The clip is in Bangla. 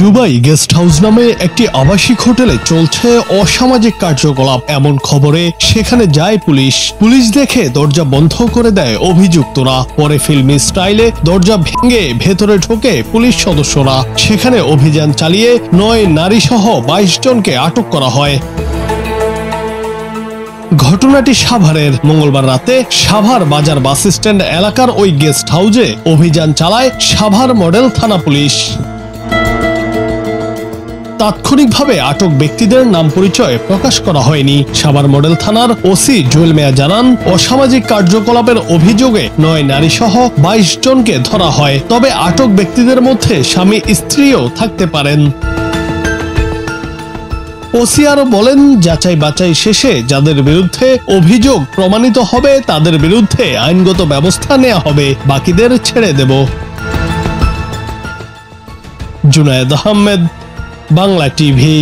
দুবাই গেস্ট হাউস নামে একটি আবাসিক হোটেলে চলছে অসামাজিক কার্যকলাপ। এমন খবরে সেখানে যায় পুলিশ দেখে দরজা বন্ধ করে দেয় অভিযুক্তরা। পরে ফিল্মি স্টাইলে দরজা ভেঙে ভেতরে ঢোকে পুলিশ সদস্যরা। সেখানে অভিযান চালিয়ে 9 নারী সহ 22 জনকে আটক করা হয়। ঘটনাটি সাভারের। মঙ্গলবার রাতে সাভার বাজার বাস স্ট্যান্ড এলাকার ওই গেস্ট হাউসে অভিযান চালায় সাভার মডেল থানা পুলিশ। তাৎক্ষণিকভাবে আটক ব্যক্তিদের নাম পরিচয় প্রকাশ করা হয়নি। সাভার মডেল থানার ওসি জুয়েল মিয়া জানান, অসামাজিক কার্যকলাপের অভিযোগে 9 নারী সহ 22 জনকে ধরা হয়। তবে আটক ব্যক্তিদের মধ্যে স্বামী স্ত্রীও থাকতে পারেন। ওসি আরো বলেন, যাচাই বাছাই শেষে যাদের বিরুদ্ধে অভিযোগ প্রমাণিত হবে তাদের বিরুদ্ধে আইনগত ব্যবস্থা নেওয়া হবে, বাকিদের ছেড়ে দেব। জুনায়েদ আহমেদ, বাংলা টিভি।